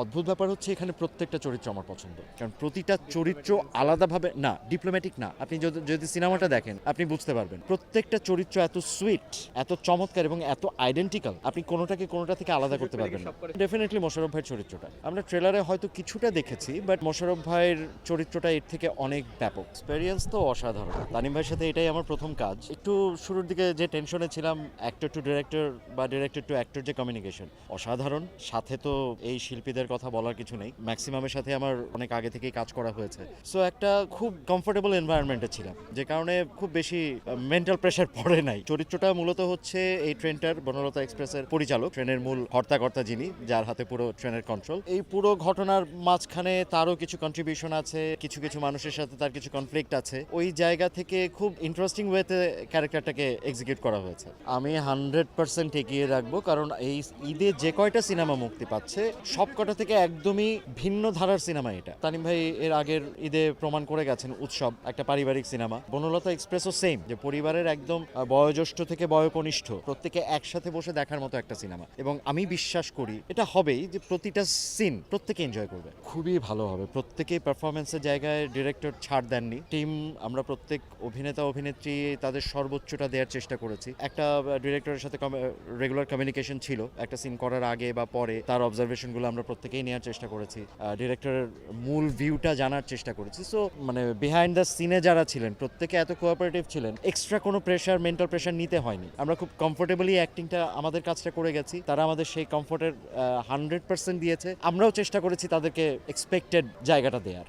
অদ্ভুত ব্যাপার হচ্ছে এখানে প্রত্যেকটা চরিত্র আমার পছন্দ, কারণ প্রতিটা চরিত্র আলাদাভাবে না ডিপ্লোম্যাটিক না। আপনি যদি যদি সিনেমাটা দেখেন আপনি বুঝতে পারবেন প্রত্যেকটা চরিত্র এত সুইট, এত চমৎকার এবং এত আইডেন্টিক্যাল, আপনি কোনোটাকে কোনোটা থেকে আলাদা করতে পারবেন না। ডেফিনেটলি মোশাররফ ভাইয়ের চরিত্রটা আমরা ট্রেলারে হয়তো কিছুটা দেখেছি, বাট মোশাররফ ভাইয়ের চরিত্রটা এর থেকে অনেক ব্যাপক। এক্সপেরিয়েন্স তো অসাধারণ। তানিম ভাইয়ের সাথে এটাই আমার প্রথম কাজ। একটু শুরুর দিকে যে টেনশনে ছিলাম, অ্যাক্টর টু ডিরেক্টর বা ডিরেক্টর টু অ্যাক্টর যে কমিউনিকেশন অসাধারণ। সাথে তো এই শিল্পীদের কথা বলার কিছু নেই, ম্যাক্সিমামের সাথে আমার অনেক আগে থেকেই কাজ করা হয়েছে। সো একটা খুব কমফোর্টেবল এনভায়রনমেন্টে ছিলাম, যে কারণে খুব বেশি মেন্টাল প্রেশার পড়ে নাই। চরিত্রটা মূলত হচ্ছে এই ট্রেনটার বনলতা এক্সপ্রেসের পরিচালক, ট্রেনের মূল হর্তাকর্তা যিনি, যার হাতে পুরো ট্রেনের কন্ট্রোল। এই পুরো ঘটনার মাঝখানে তারও কিছু কন্ট্রিবিউশন আছে, কিছু কিছু মানুষের সাথে তার কিছু কনফ্লিক্ট আছে। ওই জায়গা থেকে খুব ইন্টারেস্টিং ওয়েতে ক্যারেক্টারটাকে এক্সিকিউট করা হয়েছে। আমি 100% এগিয়ে রাখবো, কারণ এই ঈদে যে কয়টা সিনেমা মুক্তি পাচ্ছে সব কটা থেকে একদমই ভিন্ন ধারার সিনেমা এটা। তানিম ভাই এর আগের ঈদে প্রমাণ করে গেছেন উৎসব একটা পারিবারিক সিনেমা, বনলতা এক্সপ্রেসও সেম, যে পরিবারের একদম বয়োজ্যেষ্ঠ থেকে বয়কনিষ্ঠ প্রত্যেকে একসাথে বসে দেখার মতো একটা সিনেমা। এবং আমি বিশ্বাস করি এটা হবেই, যে প্রতিটা সিন প্রত্যেকে এনজয় করবে, খুবই ভালো হবে। প্রত্যেকেই পারফরমেন্সের জায়গায় ডিরেক্টর ছাড় দেননি। টিম আমরা প্রত্যেক অভিনেতা অভিনেত্রী তাদের সর্বোচ্চটা দেওয়ার চেষ্টা করেছি। একটা ডিরেক্টরের সাথে রেগুলার কমিউনিকেশন ছিল একটা সিন করার আগে বা পরে, তার অবজারভেশনগুলো আমরা প্রত্যেকেই নেওয়ার চেষ্টা করেছি, ডিরেক্টরের মূল ভিউটা জানার চেষ্টা করেছি। সো মানে বিহাইন্ড দ্য সিনে যারা ছিলেন প্রত্যেকে এত কোঅপারেটিভ ছিলেন, এক্সট্রা কোনো প্রেশার মেন্টাল প্রেশার নিতে হয়নি। আমরা খুব কমফোর্টেবলি অ্যাক্টিংটা আমাদের কাজটা করে গেছি, তারা আমাদের সেই কমফোর্টের 100% দিয়েছে। আমরাও চেষ্টা করেছি তাদেরকে এক্সপেক্টেড জায়গাটা দেওয়ার।